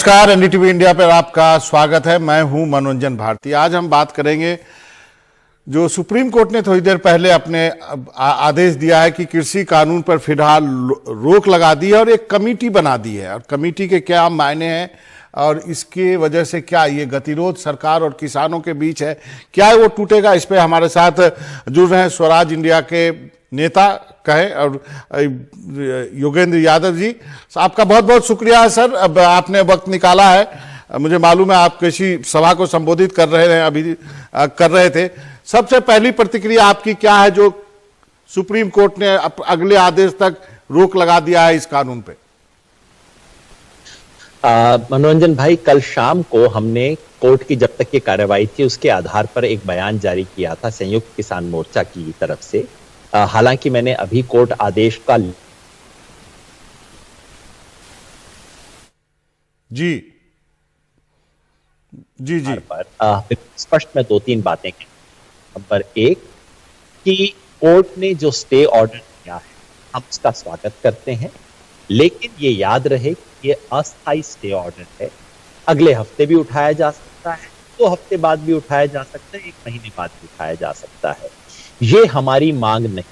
नमस्कार, NDTV India पर आपका स्वागत है। मैं हूं मनोरंजन भारती। आज हम बात करेंगे जो सुप्रीम कोर्ट ने थोड़ी देर पहले अपने आदेश दिया है कि कृषि कानून पर फिलहाल रोक लगा दी है और एक कमेटी बना दी है, और कमेटी के क्या मायने हैं और इसकी वजह से क्या ये गतिरोध सरकार और किसानों के बीच है, क्या है वो टूटेगा। इस पे हमारे साथ जुड़ रहे हैं स्वराज इंडिया के नेता कहें और योगेंद्र यादव जी। आपका बहुत बहुत शुक्रिया सर, अब आपने वक्त निकाला है। मुझे मालूम है आप किसी सभा को संबोधित कर रहे थे। सबसे पहली प्रतिक्रिया आपकी क्या है जो सुप्रीम कोर्ट ने अगले आदेश तक रोक लगा दिया है इस कानून पे? मनोरंजन भाई, कल शाम को हमने कोर्ट की जब तक की कार्रवाई थी उसके आधार पर एक बयान जारी किया था संयुक्त किसान मोर्चा की तरफ से। हालांकि मैंने अभी कोर्ट आदेश का जी पर स्पष्ट में दो तीन बातें कही। नंबर एक कि कोर्ट ने जो स्टे ऑर्डर दिया है हम उसका स्वागत करते हैं, लेकिन ये याद रहे कि ये अस्थायी स्टे ऑर्डर है। अगले हफ्ते भी उठाया जा सकता है, 2 हफ्ते बाद भी उठाया जा सकता है, 1 महीने बाद भी उठाया जा सकता है। ये हमारी मांग नहीं,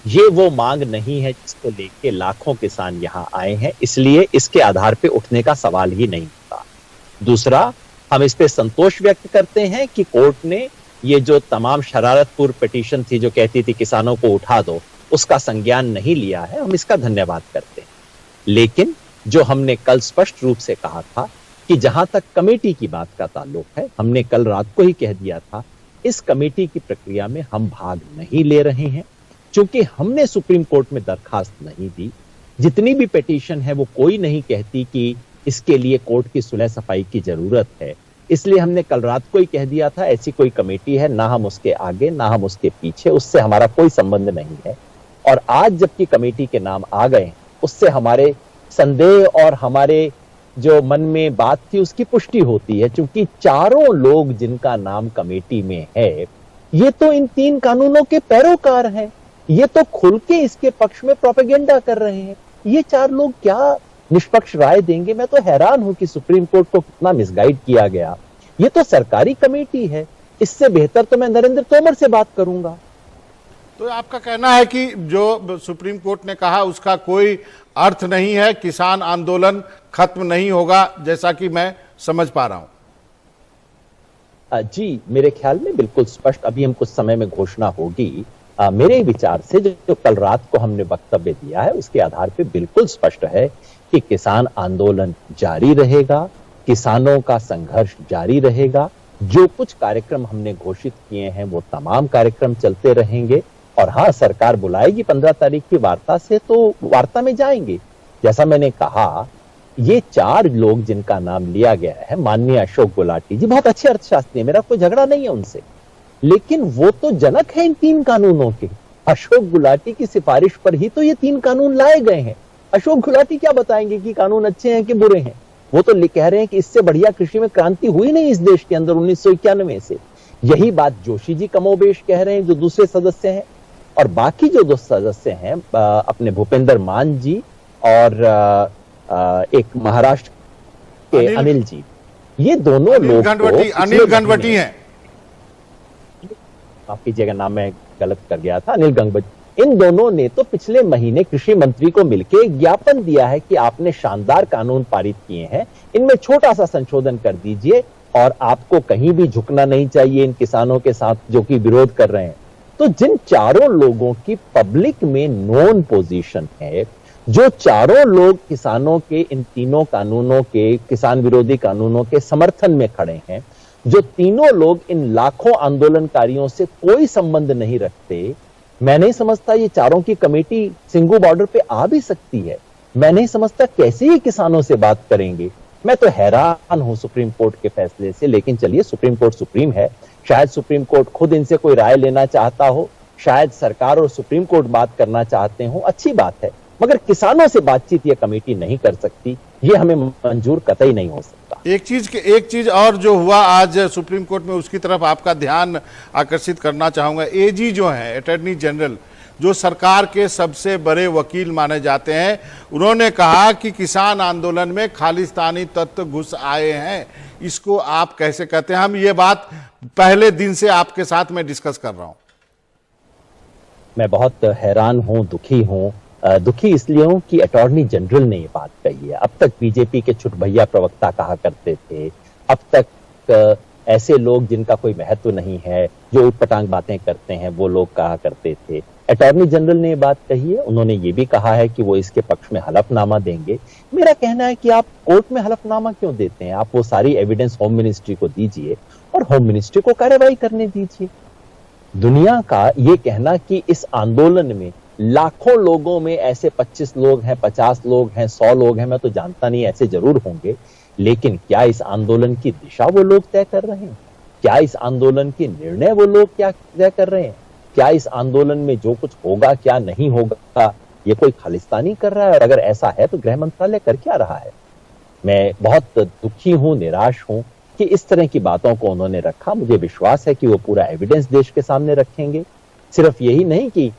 ये वो मांग नहीं है जिसको लेके लाखों किसान यहां आए हैं, इसलिए इसके आधार पे उठने का सवाल ही नहीं होता। दूसरा, हम इस पे संतोष व्यक्त करते हैं कि कोर्ट ने ये जो तमाम शरारतपूर्ण पिटीशन थी जो कहती थी किसानों को उठा दो, उसका संज्ञान नहीं लिया है। हम इसका धन्यवाद करते हैं। लेकिन जो हमने कल स्पष्ट रूप से कहा था कि जहां तक कमेटी की बात का ताल्लुक है, हमने कल रात को ही कह दिया था इस कमेटी की प्रक्रिया में हम भाग नहीं ले रहे हैं, क्योंकि हमने सुप्रीम कोर्ट में दरखास्त नहीं दी। जितनी भी पिटीशन है वो कोई नहीं कहती कि इसके लिए कोर्ट की सुलह सफाई की जरूरत है। इसलिए हमने कल रात को ही कह दिया था ऐसी कोई कमेटी है, ना हम उसके आगे ना हम उसके पीछे, उससे हमारा कोई संबंध नहीं है। और आज जबकि कमेटी के नाम आ गए, उससे हमारे संदेह और हमारे जो मन में बात थी उसकी पुष्टि होती है, क्योंकि चारों लोग जिनका नाम कमेटी में है ये तो इन 3 कानूनों के पैरोकार हैं। ये तो खुल के इसके पक्ष में प्रोपेगेंडा कर रहे हैं। ये 4 लोग क्या निष्पक्ष राय देंगे? मैं तो हैरान हूं कि सुप्रीम कोर्ट को कितना मिसगाइड किया गया। ये तो सरकारी कमेटी है, इससे बेहतर तो मैं नरेंद्र तोमर से बात करूंगा। तो आपका कहना है कि जो सुप्रीम कोर्ट ने कहा उसका कोई अर्थ नहीं है, किसान आंदोलन खत्म नहीं होगा, जैसा कि मैं समझ पा रहा हूं। जी, मेरे ख्याल में बिल्कुल स्पष्ट, अभी हम कुछ समय में घोषणा होगी। मेरे विचार से जो कल रात को हमने वक्तव्य दिया है उसके आधार पे बिल्कुल स्पष्ट है कि किसान आंदोलन जारी रहेगा, किसानों का संघर्ष जारी रहेगा। जो कुछ कार्यक्रम हमने घोषित किए हैं वो तमाम कार्यक्रम चलते रहेंगे। और हाँ, सरकार बुलाएगी 15 तारीख की वार्ता से, तो वार्ता में जाएंगे। जैसा मैंने कहा, ये 4 लोग जिनका नाम लिया गया है, माननीय अशोक गुलाटी जी बहुत अच्छे अर्थशास्त्री हैं, मेरा कोई झगड़ा नहीं है उनसे, लेकिन वो तो जनक है इन 3 कानूनों के। अशोक गुलाटी की सिफारिश पर ही तो ये 3 कानून लाए गए हैं। अशोक गुलाटी क्या बताएंगे कि कानून अच्छे हैं कि बुरे हैं? वो तो कह रहे हैं कि इससे बढ़िया कृषि में क्रांति हुई नहीं इस देश के अंदर 1991 से। यही बात जोशी जी कमोबेश कह रहे हैं जो दूसरे सदस्य हैं, और बाकी जो 2 सदस्य हैं अपने भूपेंद्र मान जी और एक महाराष्ट्र के अनिल जी, ये दोनों लोग अनिल गंगवटी हैं, आपकी जगह नाम मैं गलत कर गया था, अनिल गंगवटी। इन दोनों ने तो पिछले महीने कृषि मंत्री को मिलकर एक ज्ञापन दिया है कि आपने शानदार कानून पारित किए हैं, इनमें छोटा सा संशोधन कर दीजिए और आपको कहीं भी झुकना नहीं चाहिए इन किसानों के साथ जो कि विरोध कर रहे हैं। तो जिन 4 लोगों की पब्लिक में नोन पोजीशन है, जो 4 लोग किसानों के इन 3 कानूनों के, किसान विरोधी कानूनों के समर्थन में खड़े हैं, जो 3 लोग इन लाखों आंदोलनकारियों से कोई संबंध नहीं रखते, मैं नहीं समझता ये 4 की कमेटी सिंगू बॉर्डर पे आ भी सकती है। मैं नहीं समझता कैसे ही किसानों से बात करेंगे। मैं तो हैरान हूं सुप्रीम कोर्ट के फैसले से, लेकिन चलिए, सुप्रीम कोर्ट सुप्रीम है। शायद सुप्रीम कोर्ट खुद इनसे कोई राय लेना चाहता हो, शायद सरकार और सुप्रीम कोर्ट बात करना चाहते हो, अच्छी बात है, मगर किसानों से बातचीत ये कमेटी नहीं कर सकती, ये हमें मंजूर कतई नहीं हो सकता। एक चीज और जो हुआ आज सुप्रीम कोर्ट में, उसकी तरफ आपका ध्यान आकर्षित करना चाहूंगा। एजी जो है, अटॉर्नी जनरल, जो सरकार के सबसे बड़े वकील माने जाते हैं, उन्होंने कहा कि किसान आंदोलन में खालिस्तानी तत्व घुस आए हैं। इसको आप कैसे कहते हैं? हम ये बात पहले दिन से आपके साथ मैं डिस्कस कर रहा हूं। मैं बहुत हैरान हूं, दुखी हूं। दुखी इसलिए हूं कि अटॉर्नी जनरल ने ये बात कही है। अब तक बीजेपी के छुटभैया प्रवक्ता कहा करते थे, अब तक ऐसे लोग जिनका कोई महत्व नहीं है, जो उटपटांग बातें करते हैं, वो लोग कहा करते थे। अटॉर्नी जनरल ने ये बात कही है। उन्होंने ये भी कहा है कि वो इसके पक्ष में हलफनामा देंगे। मेरा कहना है कि आप कोर्ट में हलफनामा क्यों देते हैं? आप वो सारी एविडेंस होम मिनिस्ट्री को दीजिए और होम मिनिस्ट्री को कार्रवाई करने दीजिए। दुनिया का ये कहना कि इस आंदोलन में लाखों लोगों में ऐसे 25 लोग हैं, 50 लोग हैं, 100 लोग हैं, मैं तो जानता नहीं, ऐसे जरूर होंगे, लेकिन क्या इस आंदोलन की दिशा वो लोग तय कर रहे हैं? क्या इस आंदोलन के निर्णय वो लोग क्या तय कर रहे हैं? क्या इस आंदोलन में जो कुछ होगा, क्या नहीं होगा, ये कोई खालिस्तानी कर रहा है? और अगर ऐसा है तो गृह मंत्रालय कर क्या रहा है? मैं बहुत दुखी हूं, निराश हूं कि इस तरह की बातों को उन्होंने रखा। मुझे विश्वास है कि वो पूरा एविडेंस देश के सामने रखेंगे। सिर्फ यही नहीं कि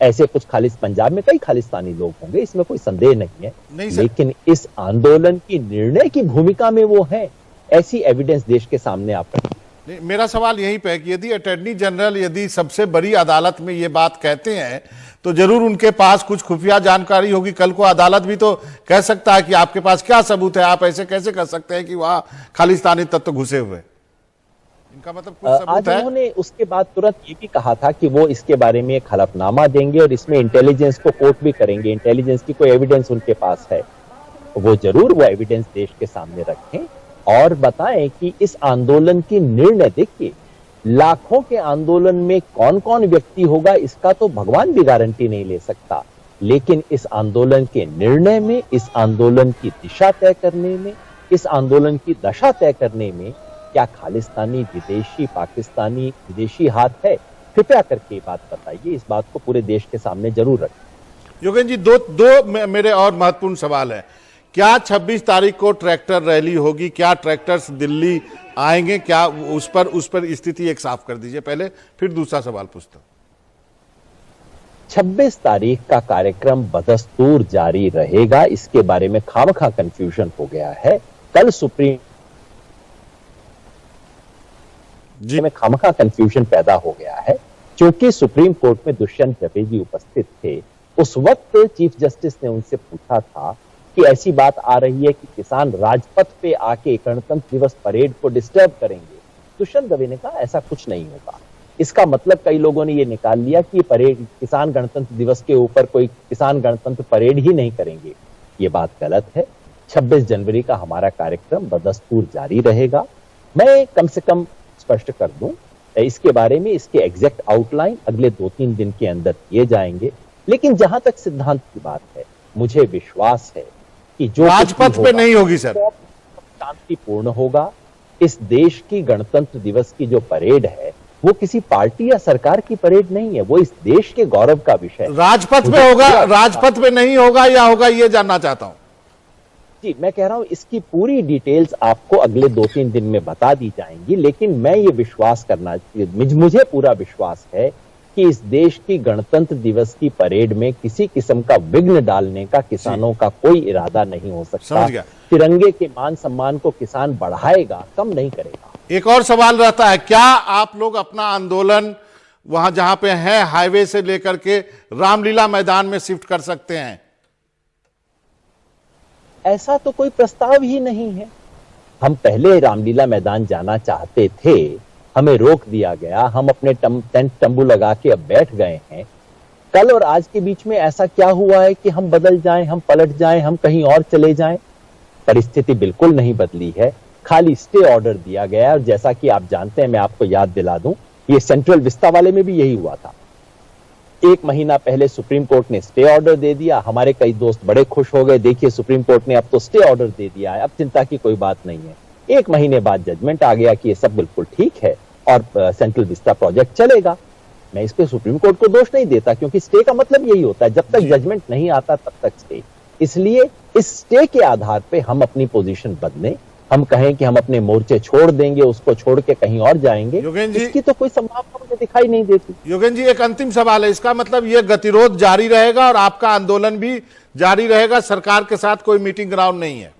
ऐसे कुछ पंजाब में कई खालिस्तानी लोग होंगे, इसमें कोई संदेह नहीं है, लेकिन इस आंदोलन की निर्णय की भूमिका में वो हैं, ऐसी एविडेंस देश के सामने आप रखें। मेरा सवाल यही पे है कि यदि अटॉर्नी जनरल यदि सबसे बड़ी अदालत में ये बात कहते हैं तो जरूर उनके पास कुछ खुफिया जानकारी होगी। कल को अदालत भी तो कह सकता है कि आपके पास क्या सबूत है, आप ऐसे कैसे कर सकते हैं कि वहां खालिस्तानी तत्व घुसे हुए? इनका मतलब कुछ सबूत आज है? उन्होंने उसके बाद तुरंत ये भी कहा था कि वो इसके बारे में एक हलफनामा देंगे और इसमें इंटेलिजेंस को कोर्ट भी करेंगे। इंटेलिजेंस की कोई एविडेंस उनके पास है, वो जरूर वो एविडेंस देश के सामने रखें और बताएं कि इस आंदोलन की निर्णय, देखिए लाखों के आंदोलन में कौन कौन व्यक्ति होगा इसका तो भगवान भी गारंटी नहीं ले सकता, लेकिन इस आंदोलन के निर्णय में, इस आंदोलन की दिशा तय करने में, इस आंदोलन की दशा तय करने में क्या खालिस्तानी, विदेशी, पाकिस्तानी, विदेशी हाथ है? कृपया करके बात बताइए। इस बात को पूरे देश के सामने जरूर रखें। योगेंद्र जी, दो मेरे और महत्वपूर्ण सवाल है। क्या 26 तारीख को ट्रैक्टर रैली होगी? क्या ट्रैक्टर्स दिल्ली आएंगे? क्या उस पर स्थिति एक साफ कर दीजिए पहले, फिर दूसरा सवाल पूछता हूं। 26 तारीख का कार्यक्रम बदस्तूर जारी रहेगा, इसके बारे में खामखा कंफ्यूजन हो गया है। कल सुप्रीम जी में खामखा कंफ्यूजन पैदा हो गया है क्योंकि सुप्रीम कोर्ट में दुष्यंत चटर्जी उपस्थित थे। उस वक्त चीफ जस्टिस ने उनसे पूछा था कि ऐसी बात आ रही है कि किसान राजपथ पे आके गणतंत्र दिवस परेड को डिस्टर्ब करेंगे। दुष्यंत दवे ने कहा ऐसा कुछ नहीं होगा। इसका मतलब कई लोगों ने यह निकाल लिया कि परेड, किसान गणतंत्र दिवस के ऊपर कोई किसान गणतंत्र परेड ही नहीं करेंगे। ये बात गलत है। 26 जनवरी का हमारा कार्यक्रम बदस्तूर जारी रहेगा। मैं कम से कम स्पष्ट कर दूं, इसके बारे में इसके एग्जैक्ट आउटलाइन अगले 2-3 दिन के अंदर किए जाएंगे, लेकिन जहां तक सिद्धांत की बात है, मुझे विश्वास है कि जो राजपथ पे नहीं होगी सर, शांतिपूर्ण होगा। इस देश की गणतंत्र दिवस की जो परेड है वो किसी पार्टी या सरकार की परेड नहीं है, वो इस देश के गौरव का विषय। राजपथ पे होगा, राजपथ पे नहीं होगा या होगा, ये जानना चाहता हूं। जी, मैं कह रहा हूं इसकी पूरी डिटेल्स आपको अगले 2-3 दिन में बता दी जाएंगी, लेकिन मैं ये विश्वास करना, मुझे पूरा विश्वास है कि इस देश की गणतंत्र दिवस की परेड में किसी किस्म का विघ्न डालने का किसानों का कोई इरादा नहीं हो सकता। तिरंगे के मान सम्मान को किसान बढ़ाएगा, कम नहीं करेगा। एक और सवाल रहता है, क्या आप लोग अपना आंदोलन वहां जहां पे है हाईवे से लेकर के रामलीला मैदान में शिफ्ट कर सकते हैं? ऐसा तो कोई प्रस्ताव ही नहीं है। हम पहले रामलीला मैदान जाना चाहते थे, हमें रोक दिया गया। हम अपने टेंट तंबू लगा के अब बैठ गए हैं। कल और आज के बीच में ऐसा क्या हुआ है कि हम बदल जाएं, हम पलट जाएं, हम कहीं और चले जाएं? परिस्थिति बिल्कुल नहीं बदली है, खाली स्टे ऑर्डर दिया गया है। और जैसा कि आप जानते हैं, मैं आपको याद दिला दूं, ये सेंट्रल विस्ता वाले में भी यही हुआ था। 1 महीना पहले सुप्रीम कोर्ट ने स्टे ऑर्डर दे दिया। हमारे कई दोस्त बड़े खुश हो गए, देखिए सुप्रीम कोर्ट ने अब तो स्टे ऑर्डर दे दिया है, अब चिंता की कोई बात नहीं है। 1 महीने बाद जजमेंट आ गया कि ये सब बिल्कुल ठीक है और सेंट्रल विस्ता प्रोजेक्ट चलेगा। मैं इस पे सुप्रीम कोर्ट को दोष नहीं देता, क्योंकि स्टे का मतलब यही होता है, जब तक जजमेंट नहीं आता तब तक स्टे। इसलिए इस स्टे के आधार पे हम अपनी पोजीशन बदलें हम कहें कि हम अपने मोर्चे छोड़ देंगे, उसको छोड़ के कहीं और जाएंगे, योगेंद्र जी, इसकी तो कोई संभावना मुझे दिखाई नहीं देती। योगेंद्र जी, एक अंतिम सवाल है, इसका मतलब ये गतिरोध जारी रहेगा और आपका आंदोलन भी जारी रहेगा, सरकार के साथ कोई मीटिंग ग्राउंड नहीं है?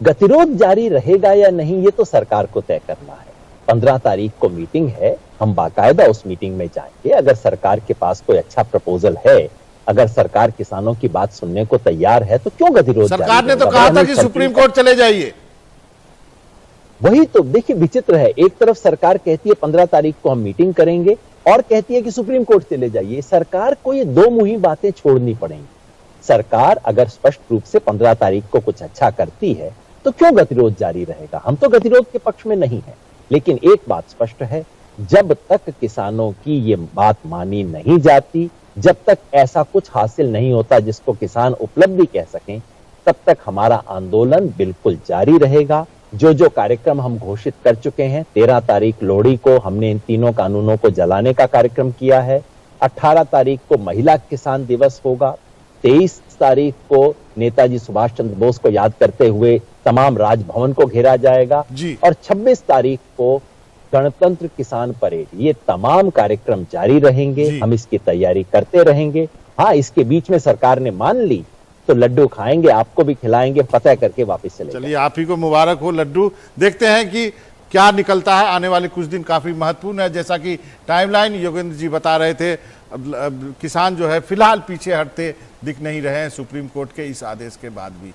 गतिरोध जारी रहेगा या नहीं ये तो सरकार को तय करना है। 15 तारीख को मीटिंग है, हम बाकायदा उस मीटिंग में जाएंगे। अगर सरकार के पास कोई अच्छा प्रपोजल है, अगर सरकार किसानों की बात सुनने को तैयार है, तो क्यों गतिरोध? सरकार ने तो कहा था कि सुप्रीम कोर्ट चले जाइए। वही तो देखिए विचित्र है, एक तरफ सरकार कहती है 15 तारीख को हम मीटिंग करेंगे और कहती है कि सुप्रीम कोर्ट चले जाइए। सरकार को ये दो मुहिम बातें छोड़नी पड़ेंगी। सरकार अगर स्पष्ट रूप से 15 तारीख को कुछ अच्छा करती है तो क्यों गतिरोध जारी रहेगा? हम तो गतिरोध के पक्ष में नहीं है, लेकिन एक बात स्पष्ट है, जब तक किसानों की ये बात मानी नहीं जाती, जब तक ऐसा कुछ हासिल नहीं होता जिसको किसान उपलब्धि कह सकें, तब तक हमारा आंदोलन बिल्कुल जारी रहेगा। जो जो कार्यक्रम हम घोषित कर चुके हैं, 13 तारीख लोहड़ी को हमने इन तीनों कानूनों को जलाने का कार्यक्रम किया है, 18 तारीख को महिला किसान दिवस होगा, 23 तारीख को नेताजी सुभाष चंद्र बोस को याद करते हुए तमाम राजभवन को घेरा जाएगा जी। और 26 तारीख को गणतंत्र किसान परेड। ये तमाम कार्यक्रम जारी रहेंगे, हम इसकी तैयारी करते रहेंगे। हाँ, इसके बीच में सरकार ने मान ली तो लड्डू खाएंगे, आपको भी खिलाएंगे, फतह करके वापस चले। चलिए, आप ही को मुबारक हो लड्डू। देखते हैं कि क्या निकलता है। आने वाले कुछ दिन काफी महत्वपूर्ण है, जैसा कि टाइमलाइन योगेंद्र जी बता रहे थे। अब किसान जो है फिलहाल पीछे हटते दिख नहीं रहे हैं सुप्रीम कोर्ट के इस आदेश के बाद भी।